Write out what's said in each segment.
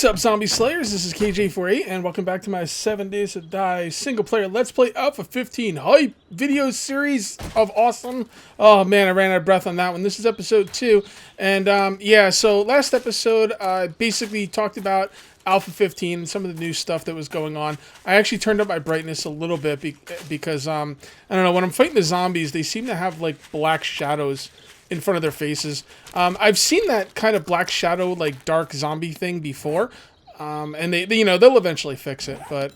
What's up, Zombie Slayers? This is KJ48, and welcome back to my 7 Days to Die single-player Let's Play Alpha 15 hype video series of awesome. Oh man, I ran out of breath on that one. This is episode 2, and yeah, so last episode I basically talked about Alpha 15 and some of the new stuff that was going on. I actually turned up my brightness a little bit because, I don't know, when I'm fighting the zombies, they seem to have, like, black shadows in front of their faces. I've seen that kind of black shadow, like dark zombie thing before, and they you know, they'll eventually fix it, but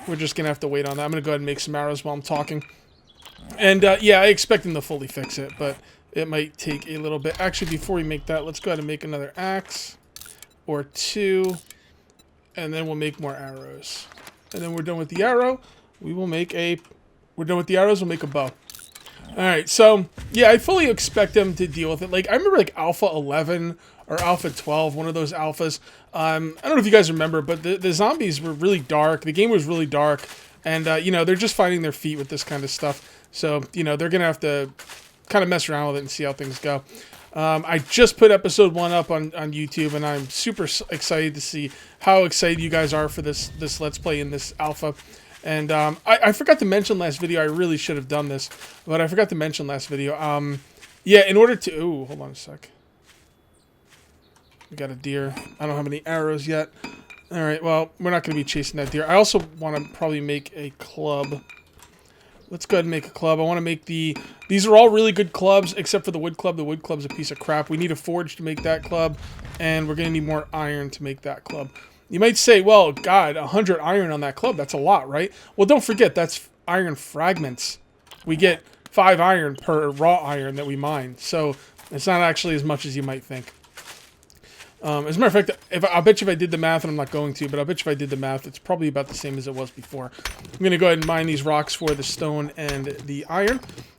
we're just gonna have to wait on that. I'm gonna go ahead and make some arrows while I'm talking, and yeah, I expect them to fully fix it, but it might take a little bit. Actually, before we make that, let's go ahead and make another axe or 2, and then we'll make more arrows, and then we're done with the arrow. We'll make a bow. Alright, so, yeah, I fully expect them to deal with it. Like, I remember, like, Alpha 11 or Alpha 12, one of those alphas. I don't know if you guys remember, but the zombies were really dark. The game was really dark. And, you know, they're just finding their feet with this kind of stuff. So, you know, they're going to have to kind of mess around with it and see how things go. I just put episode 1 up on YouTube, and I'm super excited to see how excited you guys are for this Let's Play in this alpha. And I forgot to mention last video, I really should have done this, but I forgot to mention last video. Yeah, in order to... Ooh, hold on a sec. We got a deer. I don't have any arrows yet. Alright, well, we're not going to be chasing that deer. I also want to probably make a club. Let's go ahead and make a club. I want to make the... These are all really good clubs, except for the wood club. The wood club's a piece of crap. We need a forge to make that club, and we're going to need more iron to make that club. You might say, well, God, 100 iron on that club, that's a lot, right? Well, don't forget, that's iron fragments. We get 5 iron per raw iron that we mine, so it's not actually as much as you might think. As a matter of fact, I bet you if I did the math, and I'm not going to, but I bet you if I did the math, it's probably about the same as it was before. I'm going to go ahead and mine these rocks for the stone and the iron.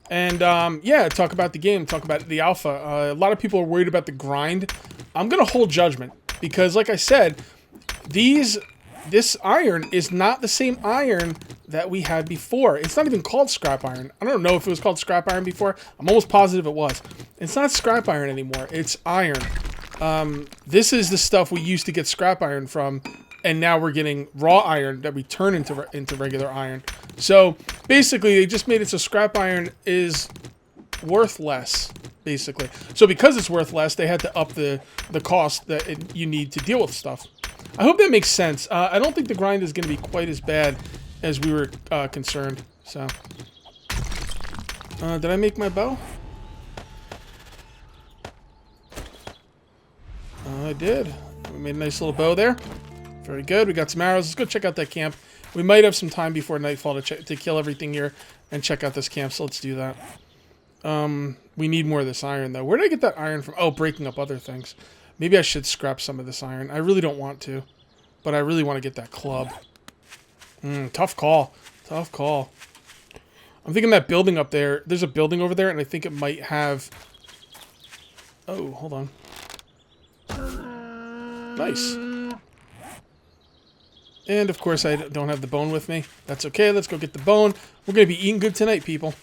And, yeah, talk about the game, talk about the alpha. A lot of people are worried about the grind. I'm going to hold judgment, because like I said... This iron is not the same iron that we had before. It's not even called scrap iron. I don't know if it was called scrap iron before. I'm almost positive it was. It's not scrap iron anymore. It's iron. This is the stuff we used to get scrap iron from, and now we're getting raw iron that we turn into regular iron. So basically, they just made it so scrap iron is worth less, basically. So because it's worth less, they had to up the cost that you need to deal with stuff. I hope that makes sense. I don't think the grind is going to be quite as bad as we were concerned. So, did I make my bow? I did. We made a nice little bow there. Very good. We got some arrows. Let's go check out that camp. We might have some time before nightfall to kill everything here and check out this camp. So let's do that. We need more of this iron though. Where did I get that iron from? Oh, breaking up other things. Maybe I should scrap some of this iron. I really don't want to, but I really want to get that club. Tough call. Tough call. I'm thinking that building up there, there's a building over there, and I think it might have... Oh, hold on. Nice. And, of course, I don't have the bone with me. That's okay. Let's go get the bone. We're going to be eating good tonight, people.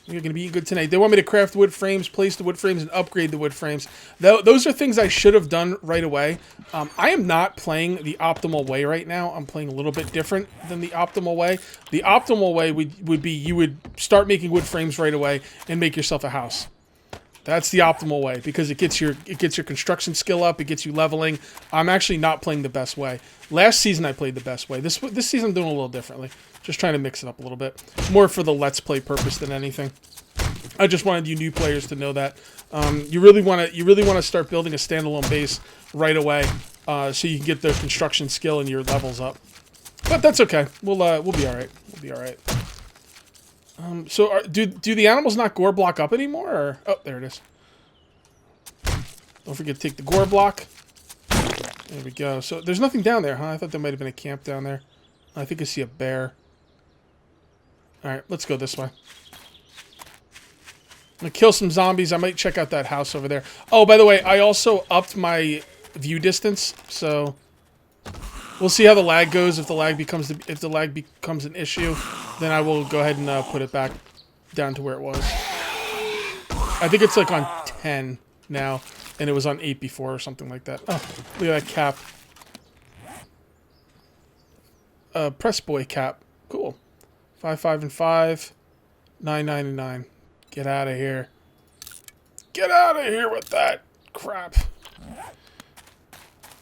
You're going to be eating good tonight. They want me to craft wood frames, place the wood frames, and upgrade the wood frames. Those are things I should have done right away. I am not playing the optimal way right now. I'm playing a little bit different than the optimal way. The optimal way would be you would start making wood frames right away and make yourself a house. That's the optimal way because it gets your construction skill up. It gets you leveling. I'm actually not playing the best way. Last season I played the best way. This season I'm doing a little differently. Just trying to mix it up a little bit. More for the Let's Play purpose than anything. I just wanted you new players to know that. You really want to start building a standalone base right away, so you can get the construction skill and your levels up. But that's okay. We'll be all right. We'll be all right. So do the animals not gore block up anymore? Or? Oh, there it is. Don't forget to take the gore block. There we go. So there's nothing down there, huh? I thought there might have been a camp down there. I think I see a bear. Alright, let's go this way. I'm gonna kill some zombies. I might check out that house over there. Oh, by the way, I also upped my view distance, so we'll see how the lag goes. If the lag becomes an issue, then I will go ahead and put it back down to where it was. I think it's like on 10 now, and it was on 8 before or something like that. Oh, look at that cap. press boy cap. Cool. 5, 5, and 5. 9, 9, and 9. Get out of here. Get out of here with that crap.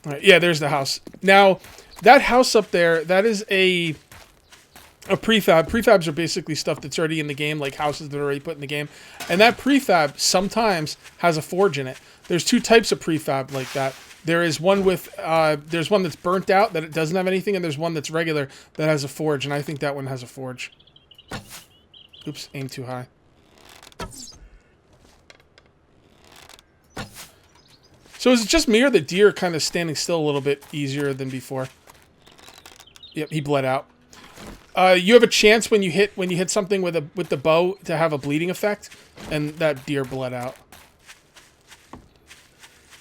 All right, yeah, there's the house. Now, that house up there, that is a prefab. Prefabs are basically stuff that's already in the game, like houses that are already put in the game. And that prefab sometimes has a forge in it. There's two types of prefab like that. There is one with, there's one that's burnt out, that it doesn't have anything, and there's one that's regular that has a forge, and I think that one has a forge. Oops, aim too high. So is it just me or the deer kind of standing still a little bit easier than before? Yep, he bled out. You have a chance when you hit something with the bow to have a bleeding effect, and that deer bled out.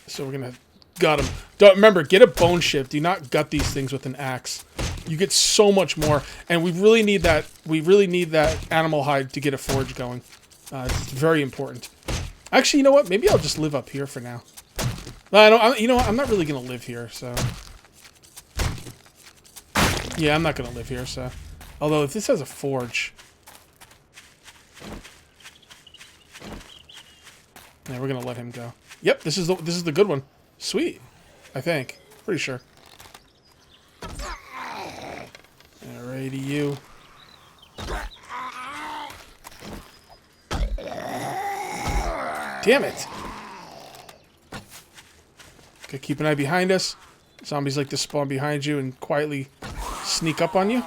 So we're gonna gut him. Don't remember, get a bone shift. Do not gut these things with an axe. You get so much more, and we really need that. We really need that animal hide to get a forge going. It's very important. Actually, you know what? Maybe I'll just live up here for now. I don't. You know what? I'm not really gonna live here, so. Yeah, I'm not gonna live here, so. Although if this has a forge, yeah, we're gonna let him go. Yep, this is the good one. Sweet, I think. Pretty sure. Alrighty, you. Damn it! Okay, keep an eye behind us. Zombies like to spawn behind you and quietly sneak up on you.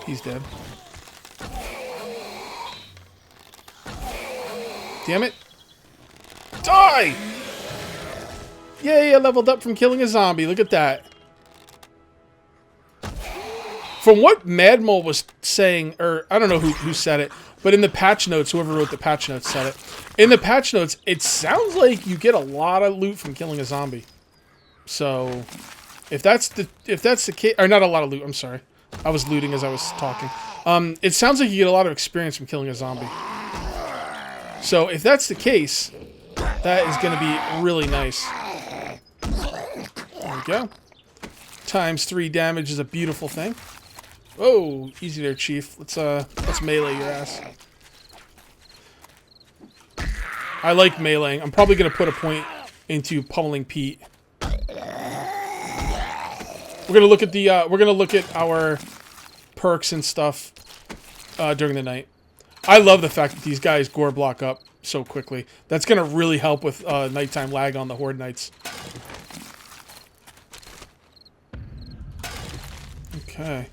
He's dead. Damn it. Die! Yay, I leveled up from killing a zombie. Look at that. From what Mad Mole was saying, or I don't know who said it, but in the patch notes, whoever wrote the patch notes said it. In the patch notes, it sounds like you get a lot of loot from killing a zombie. So, if that's the case, or not a lot of loot, I'm sorry. I was looting as I was talking. It sounds like you get a lot of experience from killing a zombie. So, if that's the case, that is going to be really nice. There we go. Times 3 damage is a beautiful thing. Oh, easy there, Chief. Let's melee your ass. I like meleeing. I'm probably gonna put a point into pummeling Pete. We're gonna look at our perks and stuff during the night. I love the fact that these guys gore block up so quickly. That's gonna really help with nighttime lag on the Horde nights. Okay.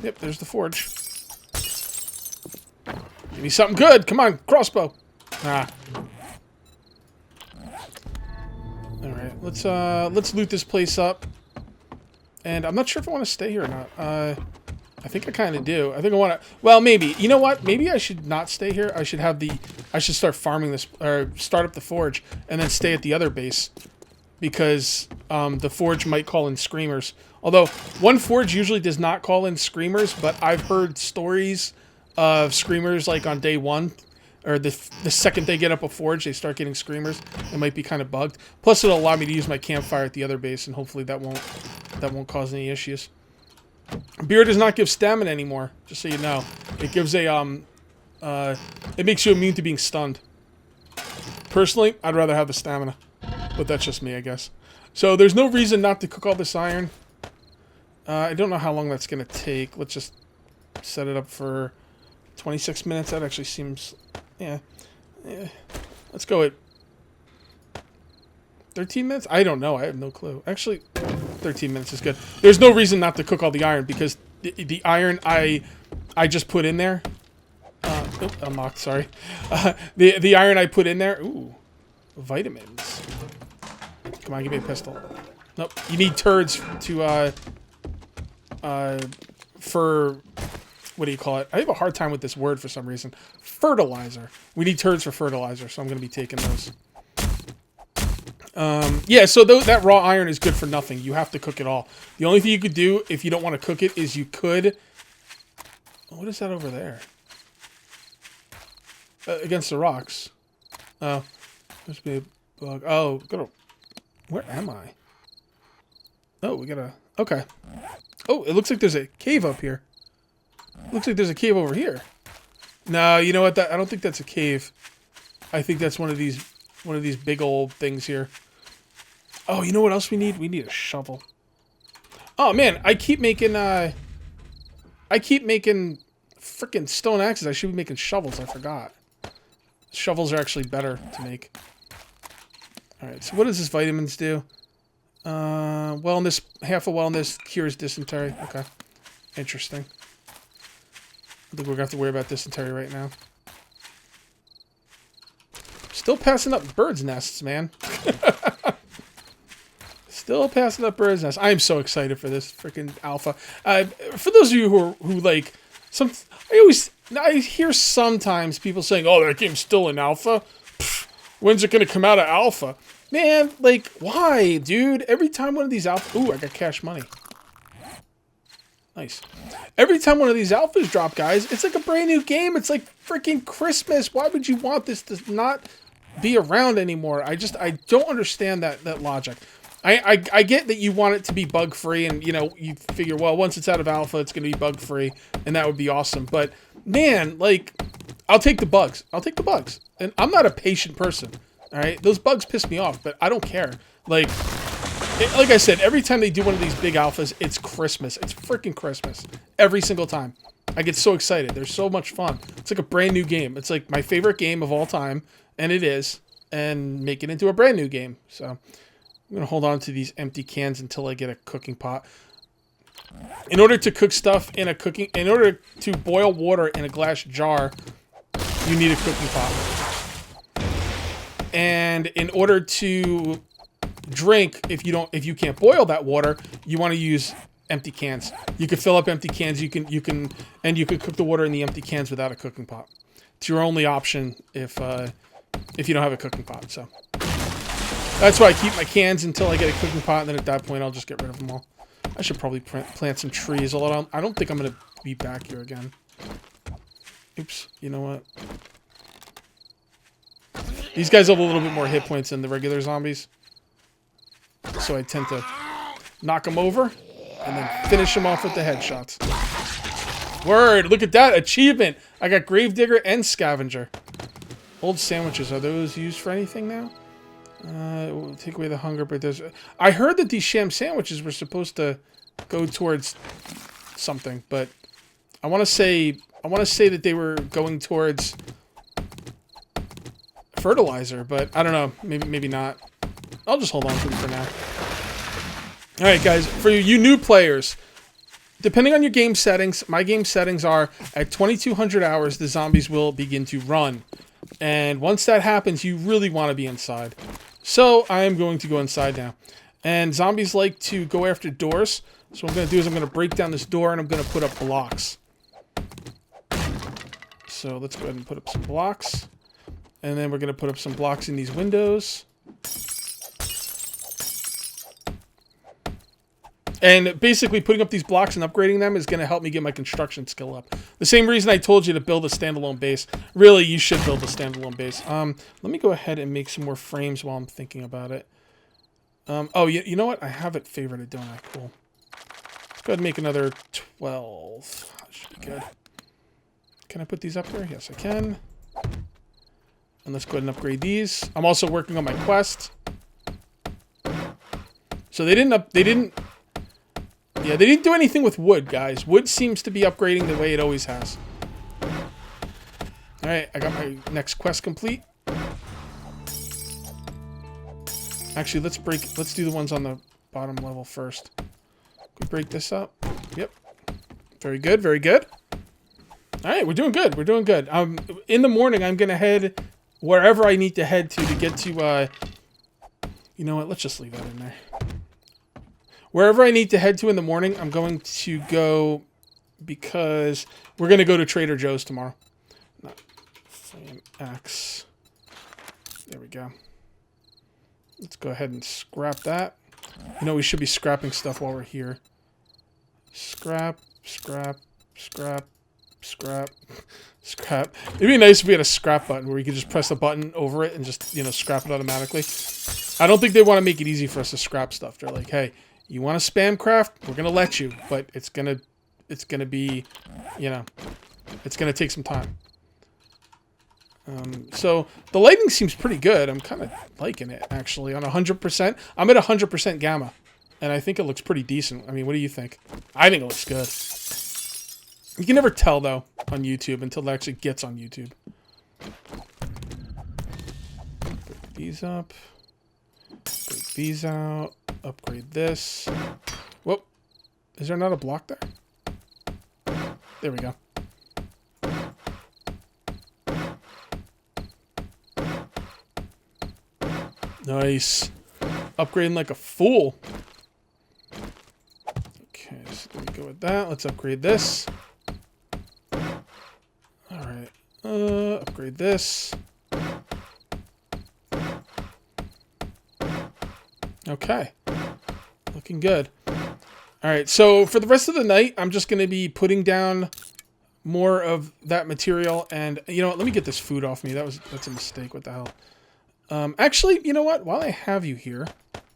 Yep, there's the forge. Give me something good. Come on, crossbow. Ah. All right, let's loot this place up. And I'm not sure if I want to stay here or not. I think I kind of do. I think I want to. Well, maybe. You know what? Maybe I should not stay here. I should start farming this, or start up the forge, and then stay at the other base, because the forge might call in screamers. Although one forge usually does not call in screamers, but I've heard stories of screamers like on day 1, or the second they get up a forge, they start getting screamers. It might be kind of bugged. Plus, it'll allow me to use my campfire at the other base, and hopefully that won't cause any issues. Beer does not give stamina anymore, just so you know. It gives a it makes you immune to being stunned. Personally, I'd rather have the stamina, but that's just me, I guess. So there's no reason not to cook all this iron. I don't know how long that's gonna take. Let's just set it up for 26 minutes. That actually seems, yeah. Let's go at 13 minutes? I don't know. I have no clue. Actually, 13 minutes is good. There's no reason not to cook all the iron, because the iron I just put in there. I'm mocked, sorry. The iron I put in there. Ooh, vitamins. Come on, give me a pistol. Nope. You need turds to for, what do you call it? I have a hard time with this word for some reason. Fertilizer. We need turds for fertilizer, so I'm going to be taking those. Yeah, so that raw iron is good for nothing. You have to cook it all. The only thing you could do if you don't want to cook it is you could What is that over there? Against the rocks. Oh. Must be a bug. Oh, where am I? Oh, we gotta... Okay. Oh, it looks like there's a cave up here. Looks like there's a cave over here. No, you know what? I don't think that's a cave. I think that's one of these big old things here. Oh, you know what else we need? We need a shovel. Oh man, I keep making freaking stone axes. I should be making shovels. I forgot. Shovels are actually better to make. All right. So what does this vitamins do? Wellness, half a wellness cures dysentery. Okay. Interesting. I think we're gonna have to worry about dysentery right now. Still passing up birds' nests, man. Still passing up birds' nests. I am so excited for this freaking alpha. For those of you who like, I hear sometimes people saying, "Oh, that game's still in alpha. Pfft, when's it gonna come out of alpha?" Man, like, why, dude? Every time one of these alpha... Ooh, I got cash money. Nice. Every time one of these alphas drop, guys, it's like a brand new game. It's like freaking Christmas. Why would you want this to not be around anymore? I don't understand that logic. I get that you want it to be bug-free, and, you know, you figure, well, once it's out of alpha, it's going to be bug-free, and that would be awesome. But, man, like, I'll take the bugs. I'll take the bugs. And I'm not a patient person. All right, those bugs piss me off, but I don't care. Like I said, every time they do one of these big alphas, it's Christmas. It's freaking Christmas. Every single time. I get so excited. They're so much fun. It's like a brand new game. It's like my favorite game of all time, and it is. And make it into a brand new game. So I'm going to hold on to these empty cans until I get a cooking pot. In order to cook stuff in order to boil water in a glass jar, you need a cooking pot. And in order to drink, if you can't boil that water, you want to use empty cans. You can fill up empty cans. You can cook the water in the empty cans without a cooking pot. It's your only option if you don't have a cooking pot. So that's why I keep my cans until I get a cooking pot, and then at that point I'll just get rid of them all. I should probably plant some trees. Although I don't think I'm gonna be back here again. Oops. You know what? These guys have a little bit more hit points than the regular zombies. So I tend to knock them over and then finish them off with the headshots. Word! Look at that achievement! I got Gravedigger and Scavenger. Old sandwiches, are those used for anything now? We'll take away the hunger, but there's... I heard that these sham sandwiches were supposed to go towards something, but I want to say that they were going towards fertilizer, but I don't know. Maybe not. I'll just hold on to them for now. Alright, guys. For you new players, depending on your game settings, my game settings are at 2200 hours, the zombies will begin to run. And once that happens, you really want to be inside. So, I am going to go inside now. And zombies like to go after doors. So what I'm going to do is I'm going to break down this door and I'm going to put up blocks. So, let's go ahead and put up some blocks. And then we're going to put up some blocks in these windows. And basically putting up these blocks and upgrading them is going to help me get my construction skill up. The same reason I told you to build a standalone base. Really, you should build a standalone base. Let me go ahead and make some more frames while I'm thinking about it. Oh, you know what? I have it favorited, don't I? Cool. Let's go ahead and make another 12. That should be good. Can I put these up here? Yes, I can. And let's go ahead and upgrade these. I'm also working on my quest. So they didn't do anything with wood, guys. Wood seems to be upgrading the way it always has. Alright, I got my next quest complete. Actually, let's do the ones on the bottom level first. Could break this up. Yep. Very good, very good. Alright, we're doing good. We're doing good. In the morning, I'm gonna head wherever I need to head to get to, you know what? Let's just leave that in there. Wherever I need to head to in the morning, I'm going to go because we're going to go to Trader Joe's tomorrow. Not frame X. There we go. Let's go ahead and scrap that. You know, we should be scrapping stuff while we're here. Scrap, scrap, scrap, Scrap. Scrap. It'd be nice if we had a scrap button where we could just press the button over it and just, you know, scrap it automatically. I don't think they want to make it easy for us to scrap stuff. They're like, hey, you want to spam craft? We're going to let you, but it's going to be, you know, it's going to take some time. So the lighting seems pretty good. I'm kind of liking it, actually. On 100%. I'm at 100% gamma, and I think it looks pretty decent. I mean, what do you think? I think it looks good. You can never tell, though, on YouTube until it actually gets on YouTube. Put these up. Break these out. Upgrade this. Whoop. Is there not a block there? There we go. Nice. Upgrading like a fool. Okay, so there we go with that. Let's upgrade this. Alright. Upgrade this. Okay. Looking good. Alright, so for the rest of the night, I'm just going to be putting down more of that material. And, you know what? Let me get this food off me. That's a mistake. What the hell? Actually, you know what? While I have you here,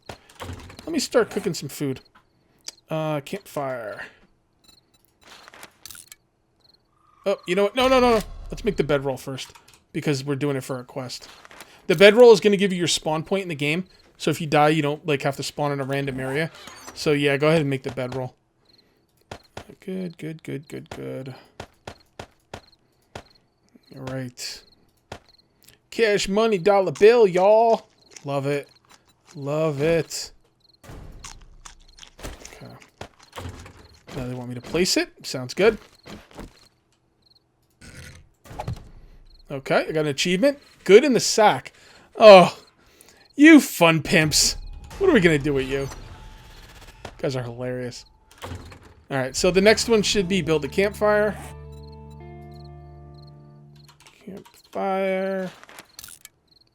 let me start cooking some food. Campfire. Oh, you know what? No. Let's make the bedroll first, because we're doing it for a quest. The bedroll is going to give you your spawn point in the game, so if you die, you don't like have to spawn in a random area. So yeah, go ahead and make the bedroll. Good. All right. Cash money, dollar bill, y'all. Love it. Love it. Okay. Now they want me to place it. Sounds good. Okay, I got an achievement. Good in the sack. Oh, you fun pimps. What are we going to do with you? You guys are hilarious. Alright, so the next one should be build a campfire. Campfire.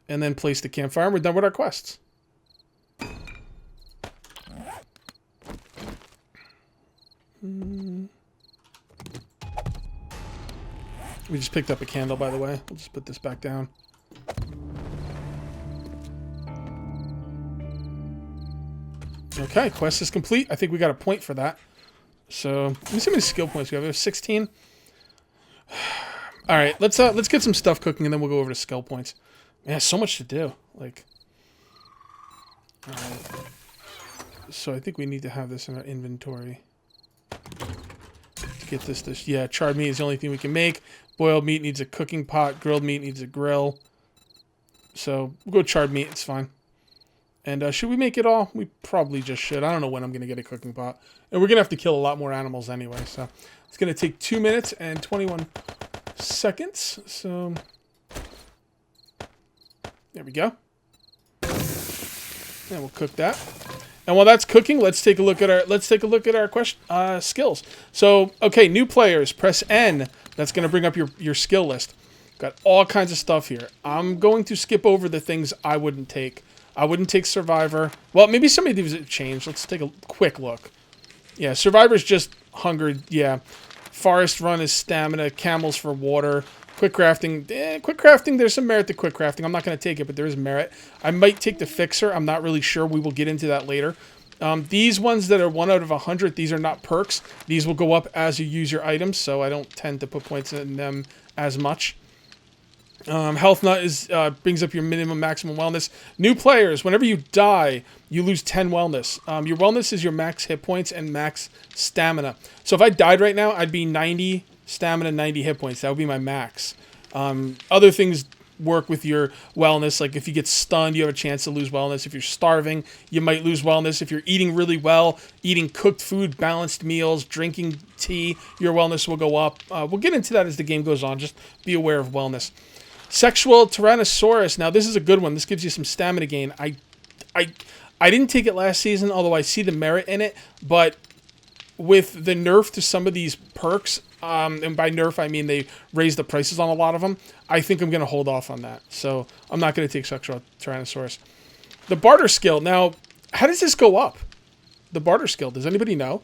And then place the campfire, and we're done with our quests. We just picked up a candle, by the way. We'll just put this back down. Okay, quest is complete. I think we got a point for that. So, let me see how many skill points we have. We have 16. All right, let's get some stuff cooking, and then we'll go over to skill points. Man, so much to do. Like, all right. So I think we need to have this in our inventory. To get this. Yeah, charred meat is the only thing we can make. Boiled meat needs a cooking pot. Grilled meat needs a grill. So we'll go charred meat. It's fine. And should we make it all? We probably just should. I don't know when I'm going to get a cooking pot. And we're going to have to kill a lot more animals anyway. So it's going to take 2 minutes and 21 seconds. So there we go. And we'll cook that. And while that's cooking, let's take a look at our skills. So, okay, new players, press N. That's going to bring up your skill list. Got all kinds of stuff here. I'm going to skip over the things I wouldn't take. I wouldn't take Survivor. Well, maybe some of these have changed. Let's take a quick look. Yeah, Survivor's just hunger. Yeah. Forest Run is stamina. Camels for water. Quick crafting. Quick crafting, there's some merit to quick crafting. I'm not going to take it, but there is merit. I might take the Fixer. I'm not really sure. We will get into that later. These ones that are 1 out of 100, these are not perks. These will go up as you use your items, so I don't tend to put points in them as much. Health Nut is brings up your minimum maximum wellness. New players, whenever you die, you lose 10 wellness. Your wellness is your max hit points and max stamina. So if I died right now, I'd be 90 stamina, 90 hit points. That would be my max. Other things work with your wellness. Like if you get stunned, you have a chance to lose wellness. If you're starving, you might lose wellness. If you're eating really well, eating cooked food, balanced meals, drinking tea, your wellness will go up. We'll get into that as the game goes on. Just be aware of wellness. Sexual Tyrannosaurus. Now, this is a good one. This gives you some stamina gain. I didn't take it last season, although I see the merit in it. But with the nerf to some of these perks, and by nerf, I mean they raised the prices on a lot of them, I think I'm going to hold off on that. So I'm not going to take Sexual Tyrannosaurus. The Barter Skill. Now, how does this go up? The Barter Skill. Does anybody know?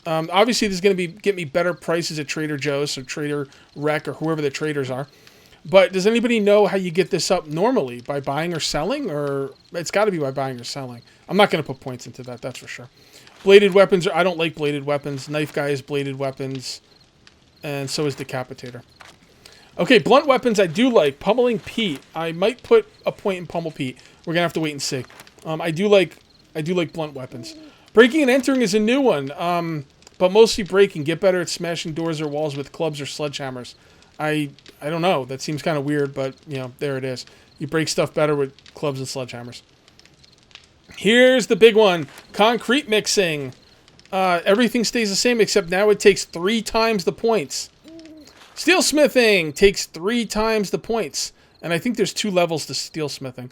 Obviously, this is going to get me better prices at Trader Joe's or Trader Rec or whoever the traders are. But does anybody know how you get this up normally? By buying or selling? Or it's got to be by buying or selling. I'm not going to put points into that, that's for sure. Bladed weapons, I don't like bladed weapons. Knife guy is bladed weapons. And so is Decapitator. Okay, blunt weapons I do like. Pummeling Pete. I might put a point in Pummel Pete. We're going to have to wait and see. I do like blunt weapons. Breaking and entering is a new one. But mostly breaking. Get better at smashing doors or walls with clubs or sledgehammers. I don't know. That seems kind of weird, but, you know, there it is. You break stuff better with clubs and sledgehammers. Here's the big one. Concrete mixing. Everything stays the same, except now it takes 3 times the points. Steelsmithing takes 3 times the points. And I think there's 2 levels to steelsmithing.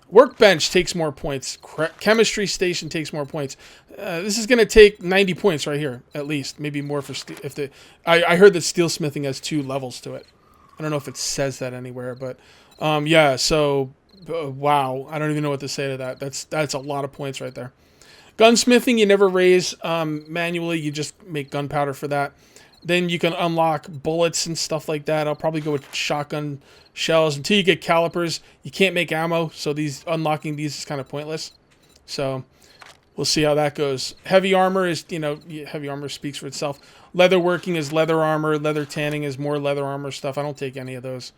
Workbench takes more points. Chemistry station takes more points. This is going to take 90 points right here, at least. Maybe more for I heard that steelsmithing has 2 levels to it. I don't know if it says that anywhere, but yeah. So wow, I don't even know what to say to that. That's a lot of points right there. Gunsmithing you never raise manually. You just make gunpowder for that. Then you can unlock bullets and stuff like that. I'll probably go with shotgun shells until you get calipers. You can't make ammo, so unlocking these is kind of pointless. So we'll see how that goes. Heavy armor is, heavy armor speaks for itself. Leather working is leather armor. Leather tanning is more leather armor stuff. I don't take any of those.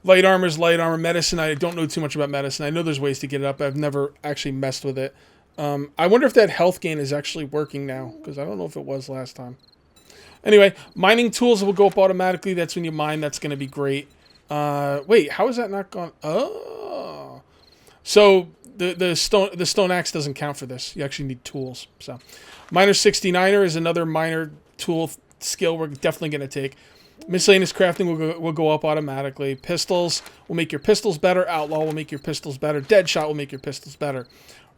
Light armor is light armor. Medicine, I don't know too much about medicine. I know there's ways to get it up. I've never actually messed with it. I wonder if that health gain is actually working now, because I don't know if it was last time. Anyway, mining tools will go up automatically. That's when you mine. That's going to be great. Wait, how is that not gone? Oh. So the stone axe doesn't count for this. You actually need tools. So Miner 69er is another miner tool skill we're definitely going to take. Miscellaneous crafting will go up automatically. Pistols will make your pistols better. Outlaw will make your pistols better. Deadshot will make your pistols better.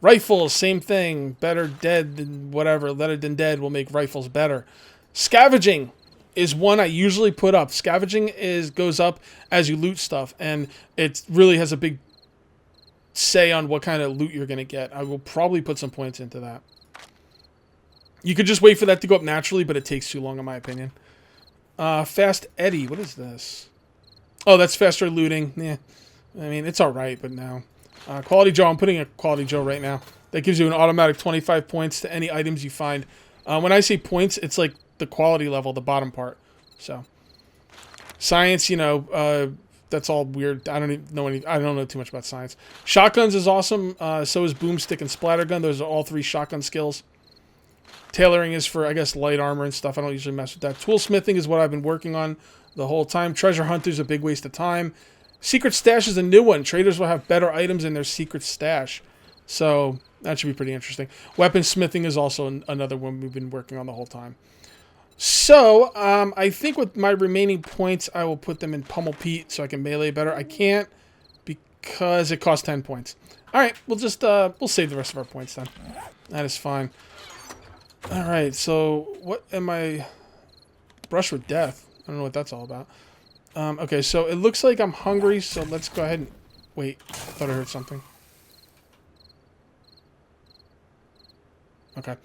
Rifles, same thing. Better dead than whatever. Better than dead will make rifles better. Scavenging is one I usually put up. Scavenging goes up as you loot stuff, and it really has a big say on what kind of loot you're going to get. I will probably put some points into that. You could just wait for that to go up naturally, but it takes too long in my opinion. Fast Eddie, what is this? Oh, that's faster looting. Yeah, I mean, it's alright, but no. Quality Joe, I'm putting a Quality Joe right now. That gives you an automatic 25 points to any items you find. When I say points, it's like the quality level, the bottom part. So, science, that's all weird. I don't know too much about science. Shotguns is awesome. So is boomstick and splattergun. Those are all 3 shotgun skills. Tailoring is for, I guess, light armor and stuff. I don't usually mess with that. Toolsmithing is what I've been working on the whole time. Treasure hunter is a big waste of time. Secret stash is a new one. Traders will have better items in their secret stash. So that should be pretty interesting. Weaponsmithing is also another one we've been working on the whole time. So, I think with my remaining points, I will put them in Pummel Pete so I can melee better. I can't because it costs 10 points. Alright, we'll save the rest of our points then. That is fine. Alright, so what am I... Brush with death. I don't know what that's all about. Okay, so it looks like I'm hungry, so let's go ahead and... Wait, I thought I heard something. Okay.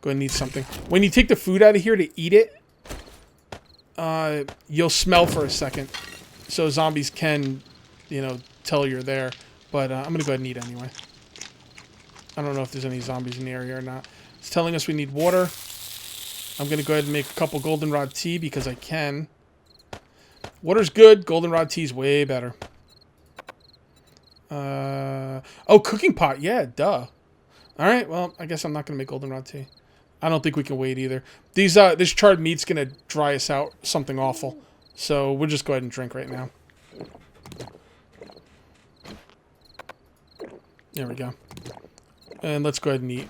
Go ahead and eat something. When you take the food out of here to eat it, you'll smell for a second. So zombies can, tell you're there. But I'm going to go ahead and eat anyway. I don't know if there's any zombies in the area or not. It's telling us we need water. I'm going to go ahead and make a couple goldenrod tea because I can. Water's good. Goldenrod tea is way better. Oh, cooking pot. Yeah, duh. Alright, well, I guess I'm not going to make goldenrod tea. I don't think we can wait either. This charred meat's going to dry us out something awful. So we'll just go ahead and drink right now. There we go. And let's go ahead and eat.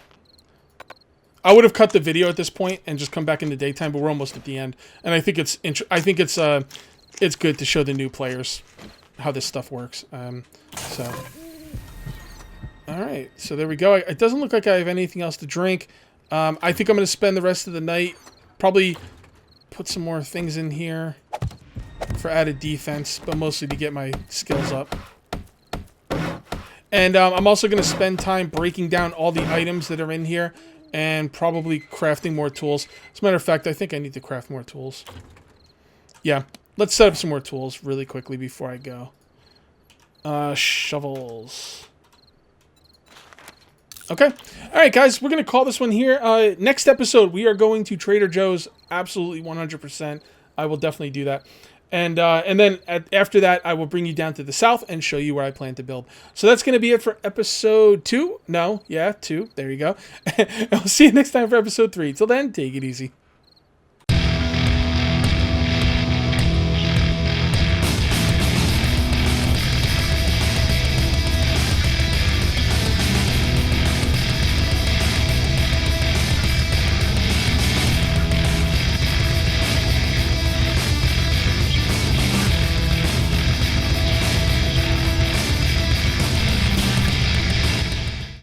I would have cut the video at this point and just come back in the daytime, but we're almost at the end. And I think it's good to show the new players how this stuff works. Alright, so there we go. It doesn't look like I have anything else to drink. I think I'm going to spend the rest of the night, probably put some more things in here for added defense, but mostly to get my skills up. And I'm also going to spend time breaking down all the items that are in here, and probably crafting more tools. As a matter of fact, I think I need to craft more tools. Yeah, let's set up some more tools really quickly before I go. Shovels. Okay. All right, guys, we're going to call this one here. Next episode, we are going to Trader Joe's. Absolutely 100%. I will definitely do that. And then after that, I will bring you down to the south and show you where I plan to build. So that's going to be it for episode 2. No, yeah, 2. There you go. I'll see you next time for episode 3. Till then, take it easy.